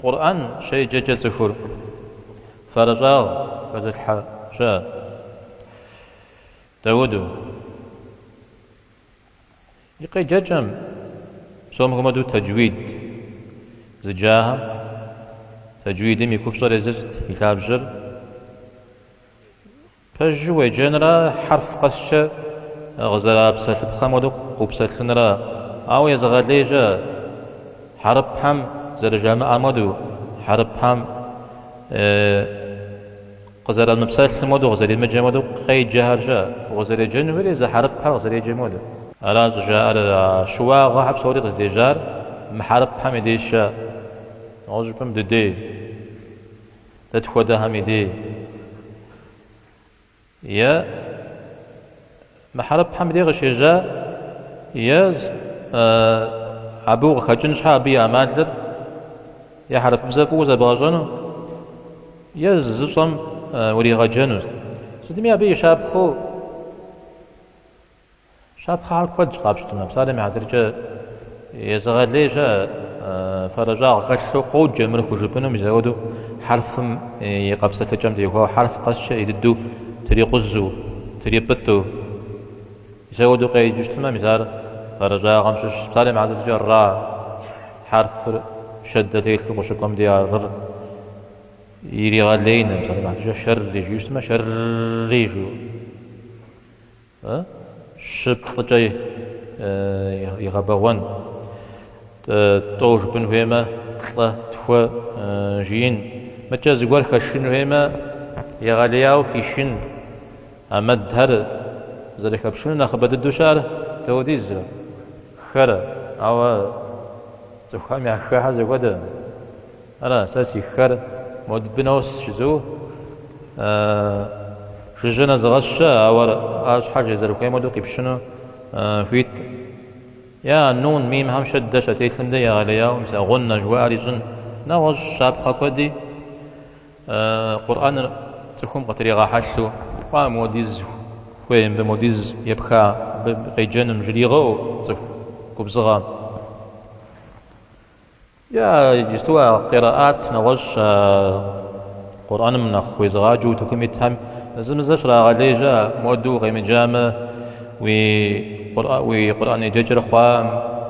قرآن شيء جج سفر فرجاغ فزلح جاء داود يقي ججم سوم كمدو تجويد زجاها تجويد يكوب صار يزست يلعب جر فجوة جنرا حرف قش غزلا بسالف بخمدو قبسالف نرا أو يزغليجا حرب حم زرجام أمدو حرب حم غزلا المبسالف المدو غزلا المجمدو قي جهرجا غزلا جنوري إذا حرب حم غزلا جمودو أراز جار شوا غاب صوري غزلا جار محارب حم يديشا غزبم ددي تدخودا هم يدي يا محارب حم يدي غشيجا يا عبو خجن شابي أمادر يا حرب بزافو زباجانو يا زصم وري غجانو سدمي أبي شاب خو شاب خال قد قابشتنا بسالة معدرجة يزغل ليجا فرجاء قشو قود جمر خجبنو مزودو حرف يقبسة الجمد يهو حرف قش يددو تري قزو تري بتو يزودو قي جشتنا مزار فرجاء غمشش بسالة معدرجة را حرف شدة تيلك وشكم ديار يري غالين بسالة معدرجة شر يجوشتما شر يجو شب جاي يغبغون توج بن هيما تخوا جين متجاز يقول خشين هيما يغالياو خشين أمد هر ذلك بشون نخبد الدشار توديز خرا أو تخام يا خا هذا قدر أنا أساسي خر مود بنوس شزو شجنا زغشة أو أش حاجة زلوا كي مودو قبشنو فيت يا نون ميم هم شدة شتيتلم دي عليا ومسا غنى جواري جن نواج شاب خاكودي قرآن تخوم قطري غاحشو وموديز وين بموديز يبخا بقيجن مجريغو تخ كبزغا يا جستوا قراءات نواج قرآن من أخوي زغاجو تكميت هم زمزش را غليجا مودو غيم جامع وي قرآن يججر خوام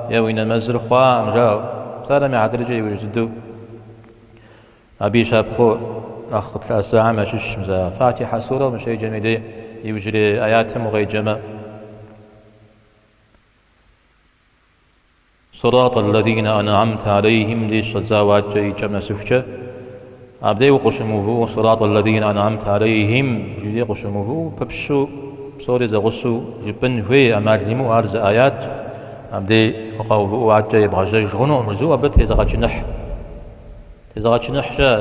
يا وين مزر خوام جاو سلام عدرجة يوجدو أبي شاب خو أخذ 3 ساعة ماشيش مزا فاتحة سورة مشي جميلة يوجري آيات مغي جمع صراط الذين أنعمت عليهم ليش الزواج جاي جمع سفجة أبدي وقشموه صراط الذين أنعمت عليهم جدي قشموه ببشو بصوري زغسو جبن في أماليمو أرز آيات أبدي وقاو وعجا يبغى جاي غنو مرزو أبد تزغج نح تزغج نح جا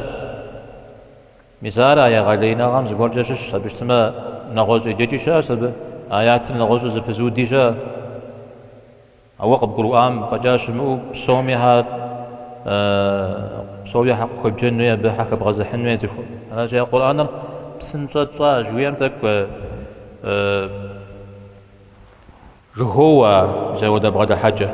مسارا يا غالينا غامز برجش سبشتما نغوز إجيجي شا سب آيات نغوز زبزودي جا أوقب قرآن فجاش مو بصومي هاد صوبي حق خبجن ويا بحق بغزحن ويا زفو أنا جاي القرآن بسنجة صاج ويام تك جهوة جاود بغدا حاجة